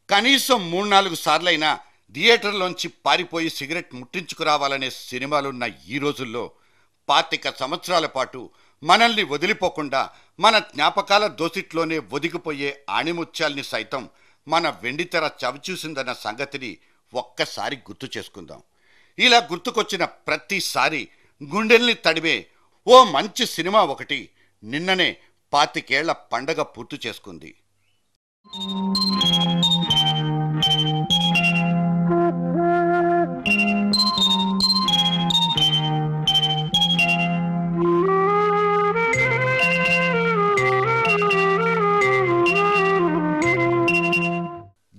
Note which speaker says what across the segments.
Speaker 1: కనీసం 3-4 సార్లైనా థియేటర్లోంచి పారిపోయి సిగరెట్ ముట్టించుకురావాలనే సినిమాలున్న ఈ రోజుల్లో 25 సంవత్సరాల పాటు మనల్ని వదిలిపోకుండా మన జ్ఞాపకాల దోసిట్లోనే ఒదిగిపోయే ఆణిముత్యాల్ని సైతం మన వెండితెర చవిచూసిందన్న సంగతిని ఒక్కసారి గుర్తు చేసుకుందాం. ఇలా గుర్తుకొచ్చిన ప్రతిసారి గుండెల్ని తడివే ఓ మంచి సినిమా ఒకటి నిన్ననే 25 ఏళ్ల పండగ పూర్తి చేసుకుంది.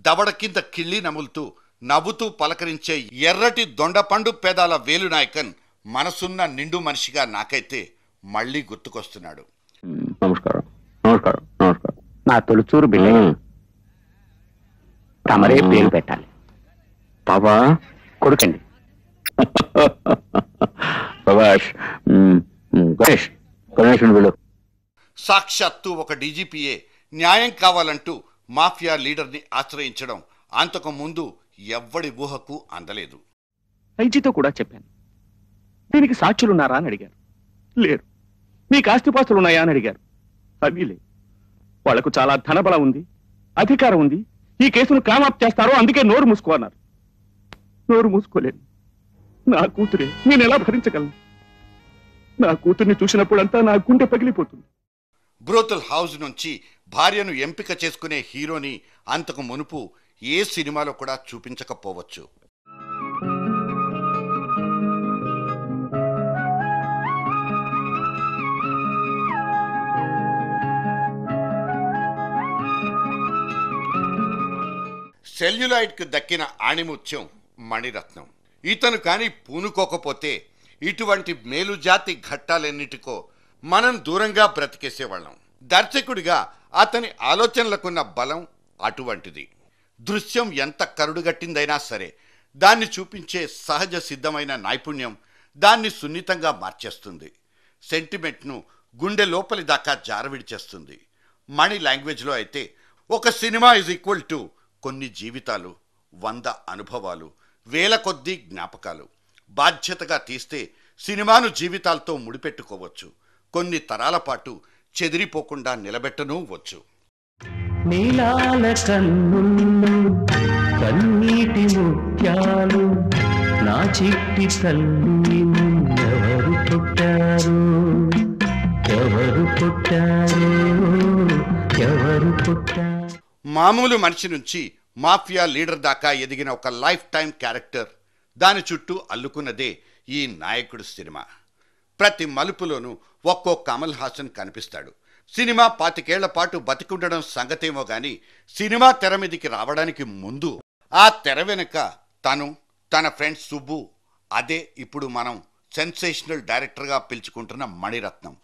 Speaker 1: దవడ కింద కిళ్ళి నములుతూ నవ్వుతూ పలకరించే ఎర్రటి దొండపండు పేదాల వేలునాయకన్ మనసున్న నిండు మనిషిగా నాకైతే మళ్ళీ గుర్తుకొస్తున్నాడు.
Speaker 2: నమస్కారం. నమస్కారం. నమస్కారం. నా తొలిచూరు బిడ్డ తమరే పేరు పెట్టాలి. బాబా కొడుకండి. గణేష్ గణేష్ వీళ్ళు
Speaker 1: సాక్షాత్తు ఒక డీజీపీఏ న్యాయం కావాలంటూ మాఫియా లీడర్ని ఆశ్రయించడం అంతకు ముందు ఎవ్వడి ఊహకు అందలేదు.
Speaker 3: ఐజీతో కూడా చెప్పాను. దీనికి సాక్షులున్నారా అని అడిగారు. లేరు. మీకు ఆస్తిపాస్తులున్నాయా అని అడిగారు. అవి లేవు. వాళ్లకు చాలా ధనబలం ఉంది, అధికారం ఉంది. ఈ కేసును క్లామాప్ చేస్తారో అందుకే నోరు మూసుకో అన్నారు. నోరు మూసుకోలేను. నా కూతురే, నేను ఎలా భరించగలను? నా కూతుర్ని చూసినప్పుడంతా నా గుండె పగిలిపోతుంది.
Speaker 1: బ్రోతల్ హౌస్ నుంచి భార్యను ఎంపిక చేసుకునే హీరోని అంతకు మునుపు ఏ సినిమాలో కూడా చూపించకపోవచ్చు. సెల్యులాయిడ్కు దక్కిన ఆణిముత్యం మణిరత్నం. ఇతను కానీ పూనుకోకపోతే ఇటువంటి మేలుజాతి ఘట్టాలెన్నిటికో మనం దూరంగా బ్రతికేసేవాళ్ళం. దర్శకుడిగా అతని ఆలోచనలకున్న బలం అటువంటిది. దృశ్యం ఎంత కరుడుగట్టిందైనా సరే దాన్ని చూపించే సహజ సిద్ధమైన నైపుణ్యం దాన్ని సున్నితంగా మార్చేస్తుంది. సెంటిమెంట్ను గుండె లోపలి దాకా జారవిడిచేస్తుంది. మణి లాంగ్వేజ్లో అయితే ఒక సినిమా ఈజ్ ఈక్వల్ టు కొన్ని జీవితాలు, 100 అనుభవాలు, వేల కొద్దీ జ్ఞాపకాలు. బాధ్యతగా తీస్తే సినిమాను జీవితాలతో ముడిపెట్టుకోవచ్చు. కొన్ని తరాల పాటు చెదిరిపోకుండా నిలబెట్టనూ వచ్చు.
Speaker 4: నీలాల కన్నుల్లో కన్నీటి ముత్యాలు నా చిట్టి తల్లి ఎవరు పుట్టారు, ఎవరు పుట్టారు, ఎవరు పుట్టారు.
Speaker 1: మామూలు మనిషి నుంచి మాఫియా లీడర్ దాకా ఎదిగిన ఒక లైఫ్ టైం క్యారెక్టర్, దాని చుట్టూ అల్లుకున్నదే ఈ నాయకుడు సినిమా. ప్రతి మలుపులోనూ ఒక్కో కమల్ హాసన్ కనిపిస్తాడు. సినిమా 25 ఏళ్ల పాటు బతికుండడం సంగతేమో గాని సినిమా తెర మీదికి రావడానికి ముందు ఆ తెర వెనుక తను, తన ఫ్రెండ్ సుబ్బు, అదే ఇప్పుడు మనం సెన్సేషనల్ డైరెక్టర్గా పిలుచుకుంటున్న మణిరత్నం,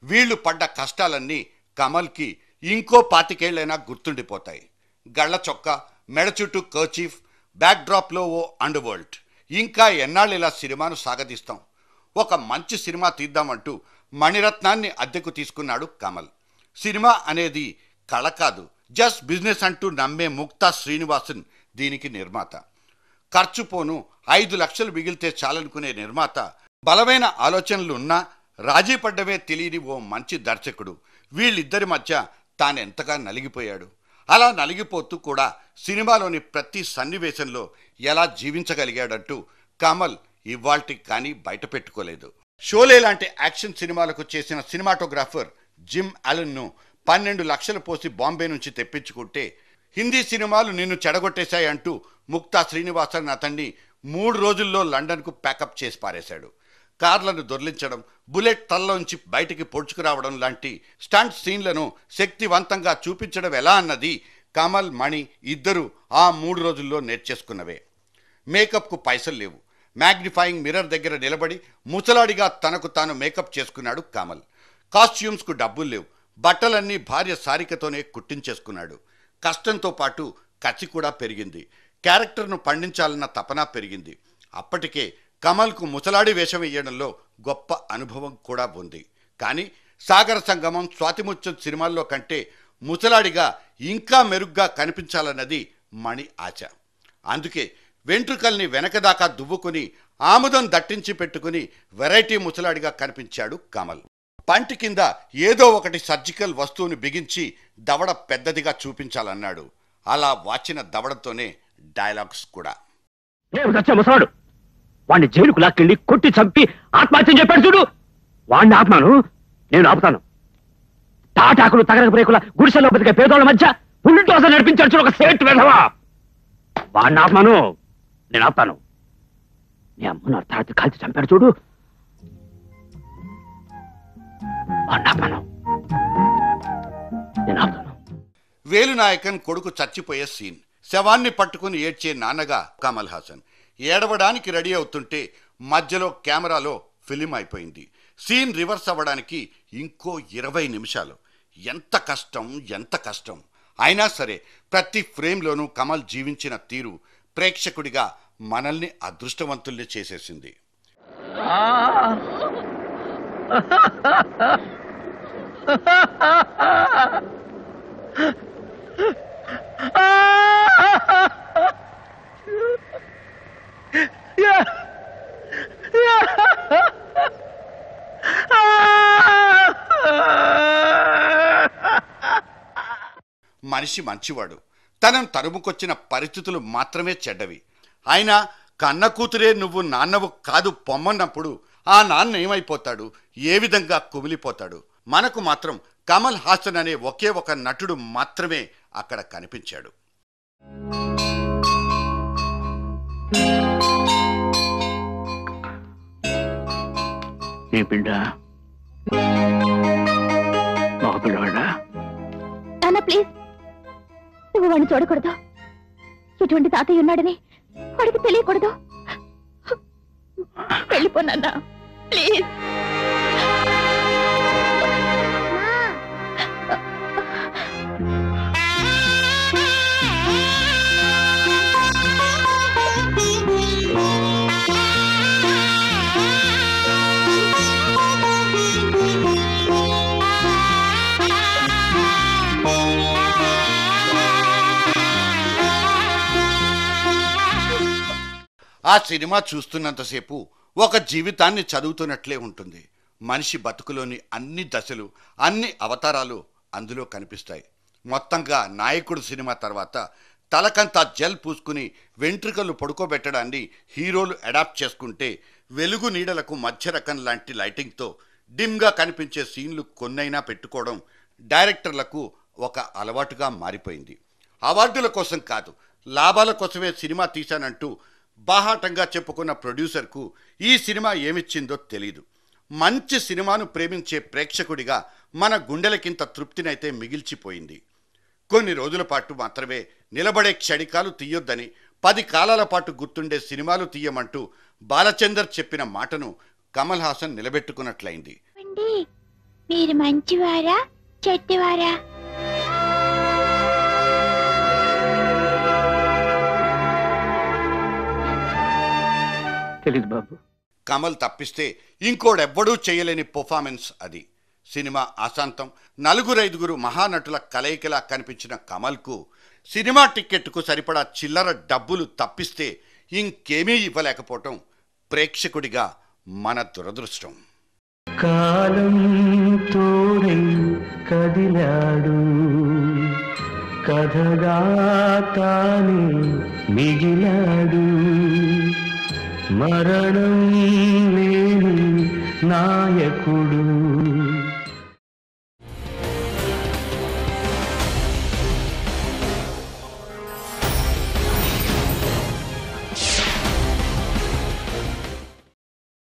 Speaker 1: వీళ్ళు పడ్డ కష్టాలన్నీ కమల్కి ఇంకో 25 ఏళ్ళైనా గుర్తుండిపోతాయి. గళ్ళ చొక్కా, మెడ చుట్టూ కర్చీఫ్, బ్యాక్ డ్రాప్లో ఓ అండర్ వరల్డ్. ఇంకా ఎన్నాళ్ళు ఇలా సినిమాను సాగదీస్తాం? ఒక మంచి సినిమా తీద్దామంటూ మణిరత్నాన్ని అద్దెకు తీసుకున్నాడు కమల్. సినిమా అనేది కళ కాదు, జస్ట్ బిజినెస్ అంటూ నమ్మే ముక్తా శ్రీనివాసన్ దీనికి నిర్మాత. ఖర్చు పోను 5 లక్షలు మిగిలితే చాలనుకునే నిర్మాత, బలమైన ఆలోచనలున్నా రాజీ పడ్డమే తెలియని ఓ మంచి దర్శకుడు. వీళ్ళిద్దరి మధ్య తానెంతగా నలిగిపోయాడు. అలా నలిగిపోతూ కూడా సినిమాలోని ప్రతి సన్నివేశంలో ఎలా జీవించగలిగాడంటూ కమల్ ఇవాల్టికి కానీ బయట పెట్టుకోలేదు. షోలే లాంటి యాక్షన్ సినిమాలకు చేసిన సినిమాటోగ్రాఫర్ జిమ్ అలన్ను 12 లక్షలు పోసి బాంబే నుంచి తెప్పించుకుంటే హిందీ సినిమాలు నిన్ను చెడగొట్టేశాయంటూ ముక్తా శ్రీనివాసన్ అతన్ని 3 రోజుల్లో లండన్కు ప్యాకప్ చేసి పారేశాడు. కార్లను దొర్లించడం, బుల్లెట్ తలలోంచి బయటికి పొడుచుకురావడం లాంటి స్టంట్ సీన్లను శక్తివంతంగా చూపించడం ఎలా అన్నది కమల్, మణి ఇద్దరు ఆ 3 రోజుల్లో నేర్చేసుకున్నవే. మేకప్కు పైసలు లేవు. మ్యాగ్నిఫైయింగ్ మిర్రర్ దగ్గర నిలబడి ముసలాడిగా తనకు తాను మేకప్ చేసుకున్నాడు కమల్. కాస్ట్యూమ్స్కు డబ్బులు లేవు. బట్టలన్నీ భార్య సారికతోనే కుట్టించేసుకున్నాడు. కష్టంతో పాటు కసి కూడా పెరిగింది. క్యారెక్టర్ను పండించాలన్న తపన పెరిగింది. అప్పటికే కమల్కు ముసలాడి వేషం వేయడంలో గొప్ప అనుభవం కూడా ఉంది. కానీ సాగర సంగమం, స్వాతిముత్యం సినిమాల్లో కంటే ముసలాడిగా ఇంకా మెరుగ్గా కనిపించాలన్నది మణి ఆశ. అందుకే వెంట్రుకల్ని వెనకదాకా దువ్వుకుని ఆముదం దట్టించి పెట్టుకుని వెరైటీ ముసలాడిగా కనిపించాడు కమల్. పంటి కింద ఏదో ఒకటి సర్జికల్ వస్తువుని బిగించి దవడ పెద్దదిగా చూపించాలన్నాడు. అలా వాచిన దవడతోనే డైలాగ్స్ కూడా.
Speaker 2: ముసలాడు వాడిని జైలుకు లాక్కెళ్ళి కొట్టి చంపి ఆత్మహత్యం చెప్పాడు చూడు, వాడిని ఆత్మాను నేను ఆపుతాను. తాటాకులు తగరక బ్రేకుల గుడిసెలో బతికే పేదోళ్ళ మధ్య పుల్లిటోస నడిపించాడు చూడు ఒక సేట్ వెధవా, వాడిని ఆత్మాను నేను ఆపుతాను. నీ అమ్మ అర్ధరాత్రి కాల్చి చంపాడు చూడు, వాడిని ఆపుతాను నేను ఆపుతాను.
Speaker 1: వేలునాయకన్ కొడుకు చచ్చిపోయే సీన్. శవాన్ని పట్టుకుని ఏడ్చే నాన్నగా కమల్ హాసన్. ఏడవడానికి రెడీ అవుతుంటే మధ్యలో కెమెరాలో ఫిలిం అయిపోయింది. సీన్ రివర్స్ అవ్వడానికి ఇంకో 20 నిమిషాలు. ఎంత కష్టం, ఎంత కష్టం. అయినా సరే ప్రతి ఫ్రేమ్లోనూ కమల్ జీవించిన తీరు ప్రేక్షకుడిగా మనల్ని అదృష్టవంతుల్ని చేసేసింది. మనిషి మంచివాడు, తనను తరుముకొచ్చిన పరిస్థితులు మాత్రమే చెడ్డవి. అయినా కన్న కూతురే నువ్వు నాన్నవు కాదు పొమ్మన్నప్పుడు ఆ నాన్న ఏమైపోతాడు, ఏ విధంగా కుమిలిపోతాడు. మనకు మాత్రం కమల్ హాసన్ అనే ఒకే ఒక నటుడు మాత్రమే అక్కడ కనిపించాడు.
Speaker 3: ఏ బిడ్డ మగ పిల్లవాడా?
Speaker 5: నాన్న ప్లీజ్, నువ్వు వాడిని చూడకూడదు. ఇటువంటి తాతయ్య ఉన్నాడని వాడికి తెలియకూడదు. వెళ్ళిపోనా ప్లీజ్.
Speaker 1: ఆ సినిమా చూస్తున్నంతసేపు ఒక జీవితాన్ని చదువుతున్నట్లే ఉంటుంది. మనిషి బతుకులోని అన్ని దశలు, అన్ని అవతారాలు అందులో కనిపిస్తాయి. మొత్తంగా నాయకుడు సినిమా తర్వాత తలకంతా జెల్ పూసుకుని వెంట్రుకలు పడుకోబెట్టడాన్ని హీరోలు అడాప్ట్ చేసుకుంటే వెలుగు నీడలకు మధ్య రకం లాంటి లైటింగ్తో డిమ్గా కనిపించే సీన్లు కొన్నైనా పెట్టుకోవడం డైరెక్టర్లకు ఒక అలవాటుగా మారిపోయింది. అవార్డుల కోసం కాదు, లాభాల కోసమే సినిమా తీశానంటూ బాహాటంగా చెప్పుకున్న ప్రొడ్యూసర్కు ఈ సినిమా ఏమిచ్చిందో తెలీదు. మంచి సినిమాను ప్రేమించే ప్రేక్షకుడిగా మన గుండెలకింత తృప్తినైతే మిగిల్చిపోయింది. కొన్ని రోజుల పాటు మాత్రమే నిలబడే క్షణికాలు తీయొద్దని, 10 కాలాల పాటు గుర్తుండే సినిమాలు తీయమంటూ బాలచందర్ చెప్పిన మాటను కమల్ హాసన్ నిలబెట్టుకున్నట్లయింది.
Speaker 5: మీరు మంచివారా చెడ్డవారా?
Speaker 3: తెలీదు బాబు.
Speaker 1: కమల్ తప్పిస్తే ఇంకోడెవ్వడూ చేయలేని పర్ఫార్మెన్స్ అది. సినిమా ఆశాంతం 4-5 మహానటుల కలయికలా కనిపించిన కమల్కు సినిమా టిక్కెట్కు సరిపడా చిల్లర డబ్బులు తప్పిస్తే ఇంకేమీ ఇవ్వలేకపోవటం ప్రేక్షకుడిగా మన దురదృష్టం.
Speaker 4: కాలం తోడై కదిలాడు, కథగా తానే మిగిలాడు, మరణం లేని నాయకుడు.